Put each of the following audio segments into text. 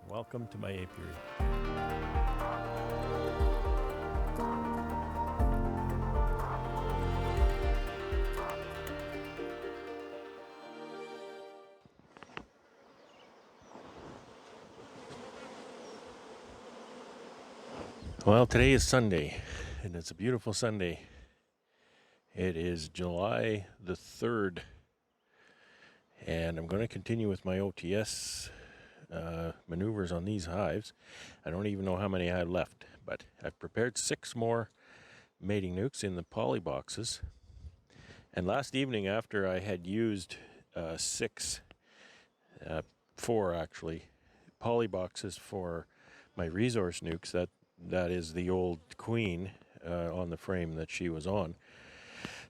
Welcome to my apiary. Well, today is Sunday, and it's a beautiful Sunday. It is July the 3rd, and I'm going to continue with my OTS maneuvers on these hives. I don't even know how many I have left, but I've prepared 6 more mating nukes in the poly boxes. And last evening, after I had used 4 actually, poly boxes for my resource nukes, that is the old queen on the frame that she was on.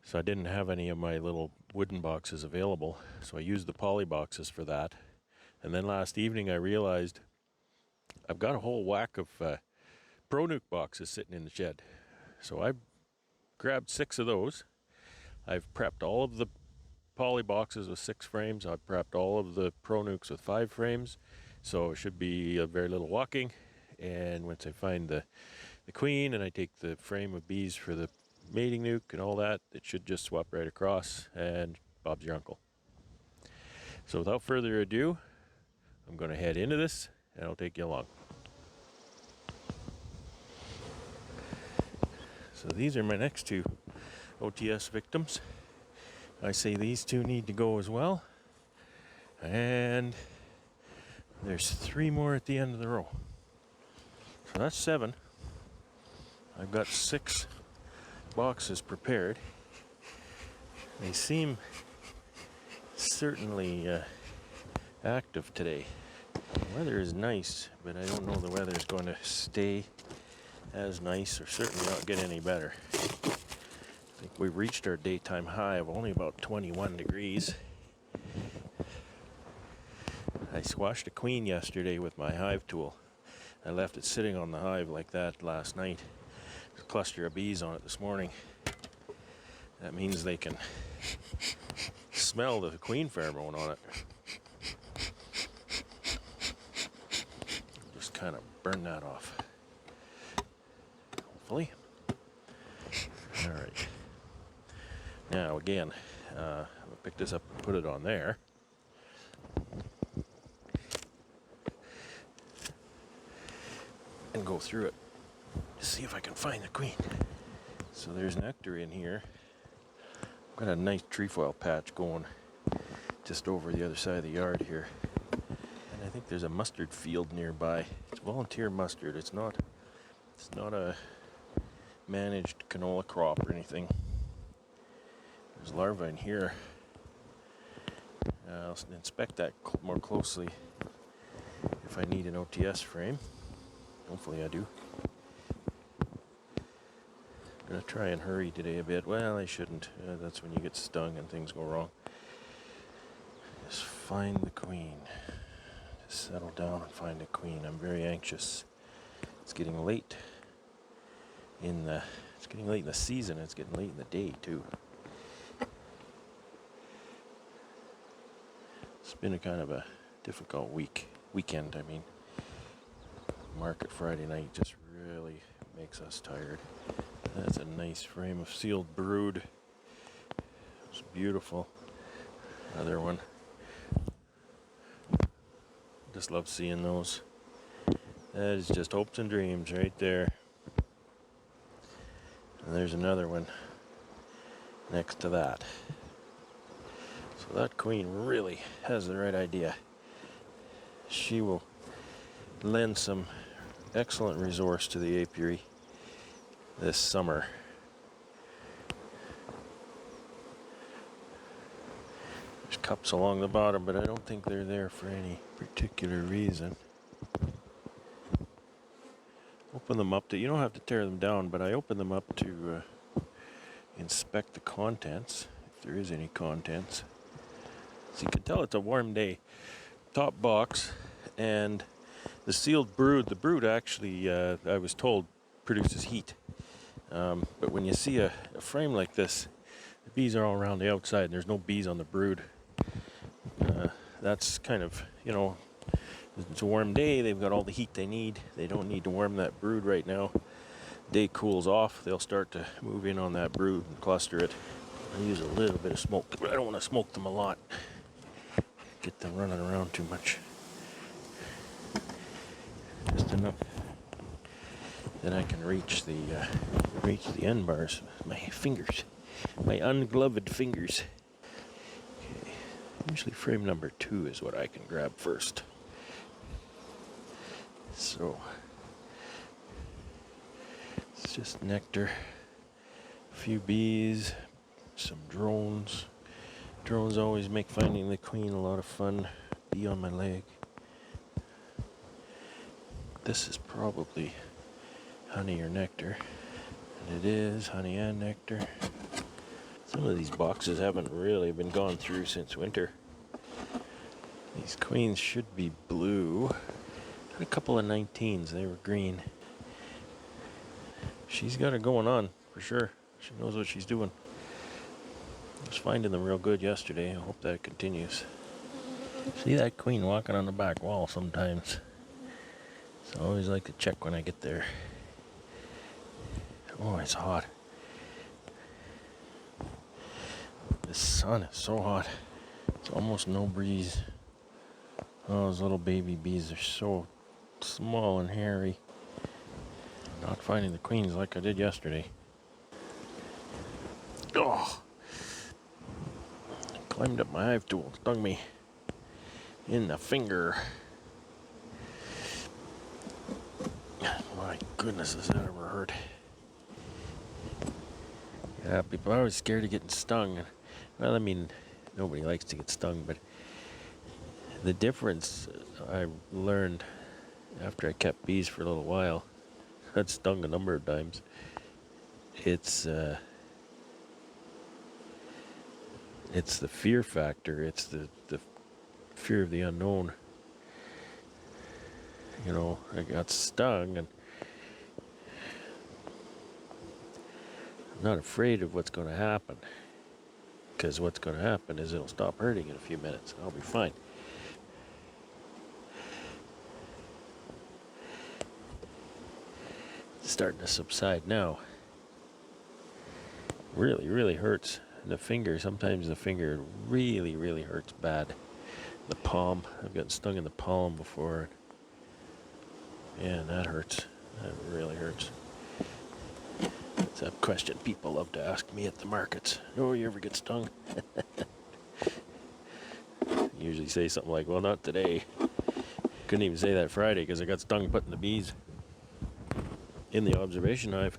So I didn't have any of my little wooden boxes available, so I used the poly boxes for that. And then last evening I realized I've got a whole whack of Pro Nuke boxes sitting in the shed. So I grabbed 6 of those. I've prepped all of the poly boxes with 6 frames. I've prepped all of the Pro Nukes with 5 frames. So it should be very little walking. And once I find the queen and I take the frame of bees for the mating nuke and all that, it should just swap right across and Bob's your uncle. So without further ado, I'm going to head into this and I'll take you along. So these are my next 2 OTS victims. I say these 2 need to go as well. And there's 3 more at the end of the row. So that's 7. I've got 6 boxes prepared. They seem certainly active today. The weather is nice, but I don't know the weather is going to stay as nice or certainly not get any better. I think we reached our daytime high of only about 21 degrees. I squashed a queen yesterday with my hive tool. I left it sitting on the hive like that last night. There's a cluster of bees on it this morning. That means they can smell the queen pheromone on it. Just kind of burn that off. Hopefully. All right. Now again, I'm gonna pick this up and put it on there. And go through it to see if I can find the queen. So there's nectar in here. I've got a nice trefoil patch going just over the other side of the yard here. And I think there's a mustard field nearby. It's volunteer mustard. It's not a managed canola crop or anything. There's larvae in here. I'll inspect that more closely if I need an OTS frame. Hopefully I do. I'm going to try and hurry today a bit. Well, I shouldn't. That's when you get stung and things go wrong. Just find the queen. Just settle down and find the queen. I'm very anxious. It's getting late in the season. It's getting late in the day too. It's been a kind of a difficult weekend. I mean, market Friday night just really makes us tired. That's a nice frame of sealed brood. It's beautiful. Another one. Just love seeing those. That is just hopes and dreams right there. And there's another one next to that. So that queen really has the right idea. She will lend some excellent resource to the apiary this summer. There's cups along the bottom, but I don't think they're there for any particular reason. Open them up you don't have to tear them down, but I open them up to inspect the contents, if there is any contents. So you can tell it's a warm day. Top box and the sealed brood. The brood actually, I was told, produces heat. But when you see a frame like this, the bees are all around the outside and there's no bees on the brood. That's kind of, It's a warm day. They've got all the heat they need. They don't need to warm that brood right now. Day cools off, they'll start to move in on that brood and cluster it. I use a little bit of smoke, but I don't want to smoke them a lot. Get them running around too much. Just enough that I can reach the end bars with my fingers, my ungloved fingers. Okay. Usually frame number 2 is what I can grab first. So it's just nectar, a few bees, some drones. Drones always make finding the queen a lot of fun. Bee on my leg. This is probably honey or nectar. And it is honey and nectar. Some of these boxes haven't really been gone through since winter. These queens should be blue. Had a couple of 19s, they were green. She's got it going on, for sure. She knows what she's doing. I was finding them real good yesterday. I hope that continues. See that queen walking on the back wall sometimes. So I always like to check when I get there. Oh, it's hot. The sun is so hot. It's almost no breeze. Oh, those little baby bees are so small and hairy. Not finding the queens like I did yesterday. Oh! Climbed up my hive tool, stung me in the finger. My goodness, does that ever hurt? Yeah, people are always scared of getting stung. Well, I mean, nobody likes to get stung, but the difference I learned after I kept bees for a little while, I'd stung a number of times. It's the fear factor. It's the fear of the unknown. You know, I got stung, and I'm not afraid of what's going to happen. Because what's going to happen is it'll stop hurting in a few minutes, and I'll be fine. It's starting to subside now. Really, really hurts. The finger, sometimes the finger really, really hurts bad. The palm, I've gotten stung in the palm before. Yeah, that hurts. That really hurts. It's a question people love to ask me at the markets. Oh, you ever get stung? Usually say something like, well, not today. Couldn't even say that Friday because I got stung putting the bees in the observation hive.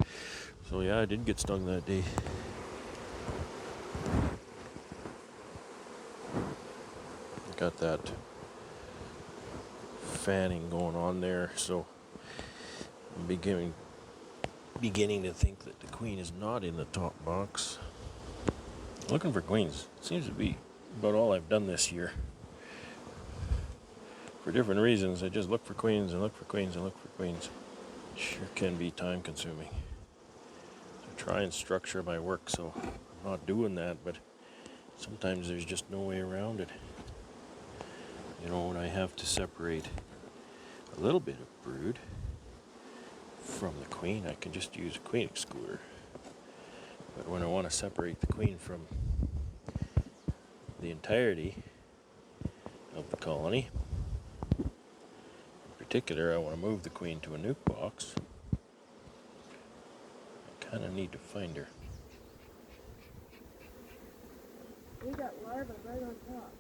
So yeah, I did get stung that day. Got that fanning going on there, so I'm beginning to think that the queen is not in the top box. Looking for queens seems to be about all I've done this year. For different reasons, I just look for queens and look for queens and look for queens. Sure can be time consuming. I try and structure my work so I'm not doing that, but sometimes there's just no way around it. You know, when I have to separate a little bit of brood from the queen, I can just use a queen excluder. But when I want to separate the queen from the entirety of the colony, in particular, I want to move the queen to a nuke box, I kind of need to find her. We got larvae right on top.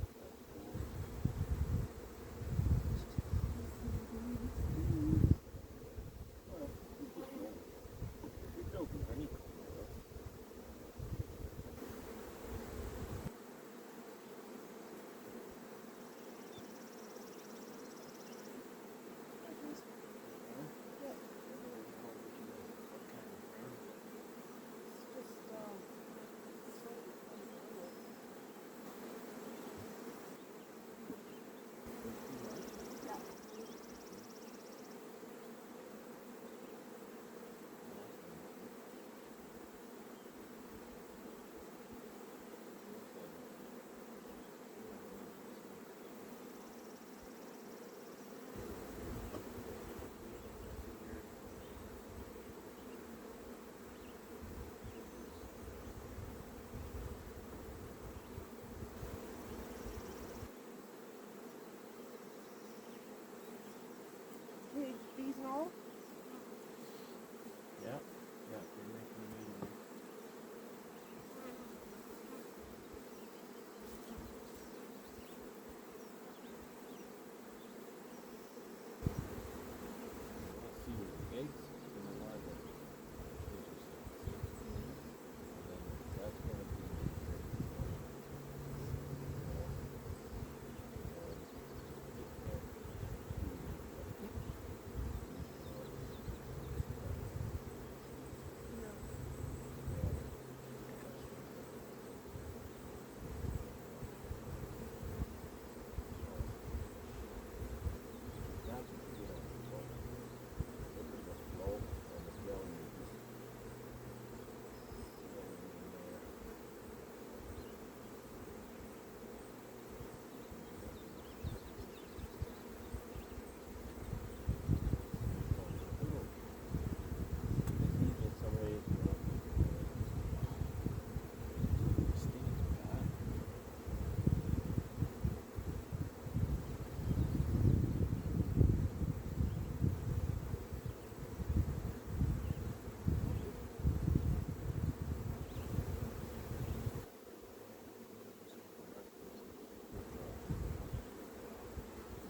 bees and all? Yeah, yeah, they're making a meeting. Let's see where the eggs and the larvae interesting. And then that's going to be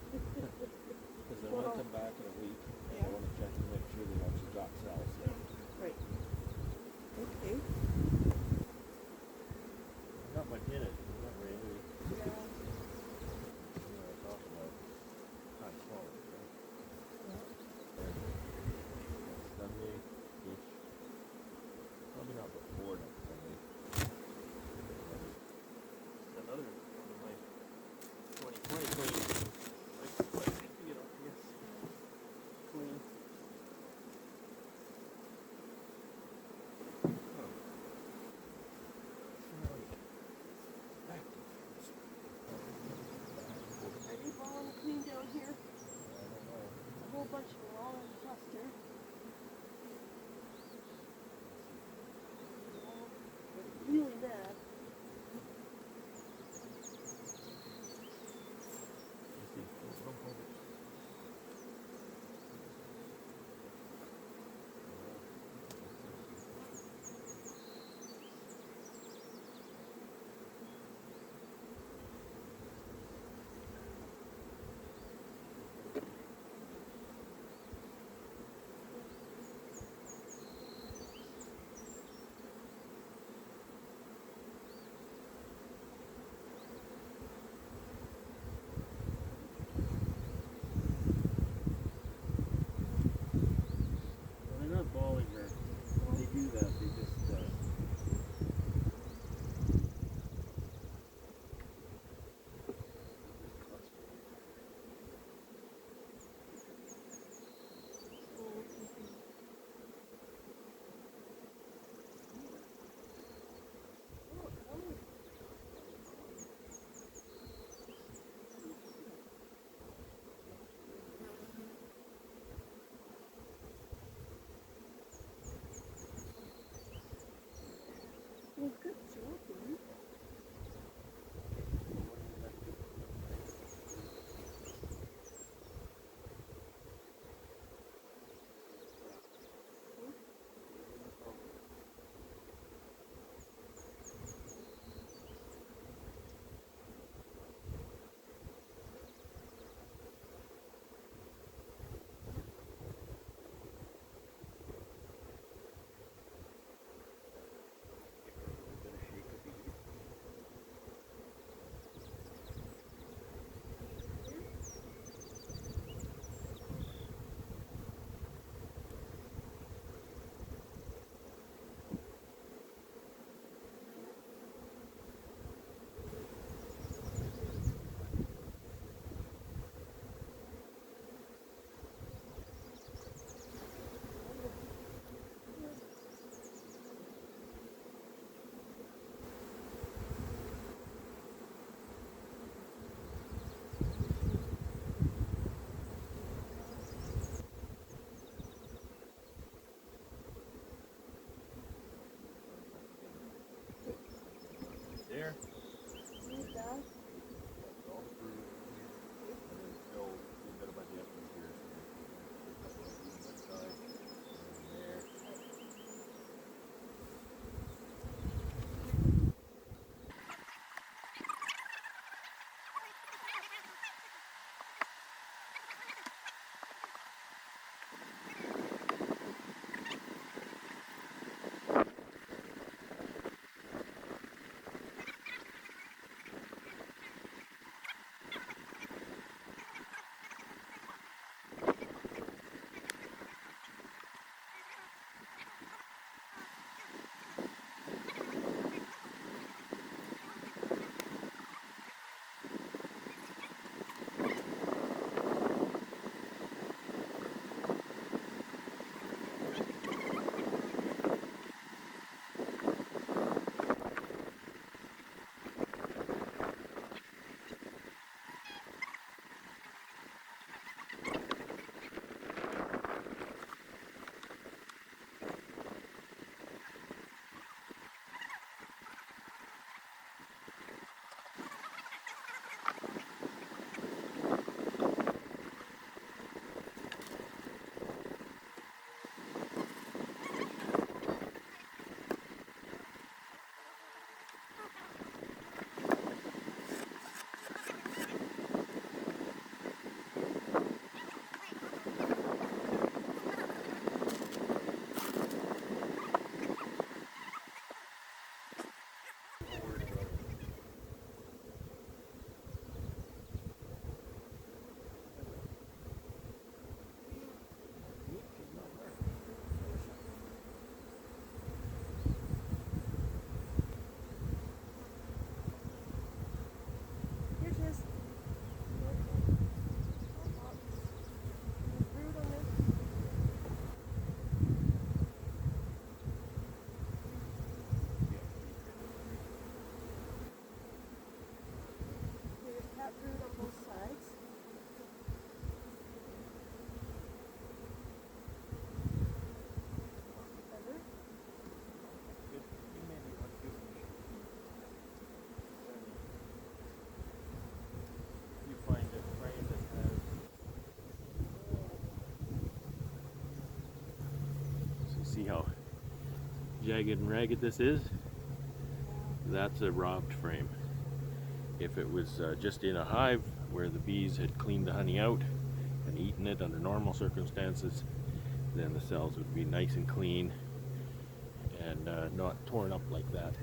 because they want to come back in a week and Yeah. they want to check and make sure they actually got cells there. Right. Okay. I got my pin it, not really. Yeah. You know, I talk about high quality, right? Yeah. And Sunday-ish, probably not before next Sunday. Another one of my 2020 clean. You know, yes. Clean. Are they balling clean down here? A whole bunch of them all in a cluster. They're really bad. jagged and ragged this is, that's a robbed frame. If it was just in a hive where the bees had cleaned the honey out and eaten it under normal circumstances, then the cells would be nice and clean and not torn up like that.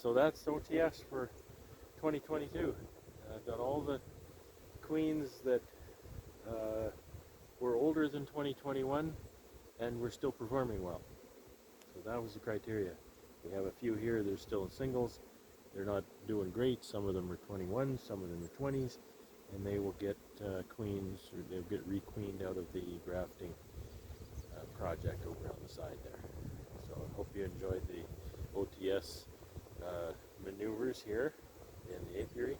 So that's OTS for 2022. I've got all the queens that were older than 2021 and were still performing well. So that was the criteria. We have a few here that are still in singles. They're not doing great. Some of them are 21, some of them are 20s, and they will get queens, or they'll get requeened out of the grafting project over on the side there. So I hope you enjoyed the OTS maneuvers here in the apiary.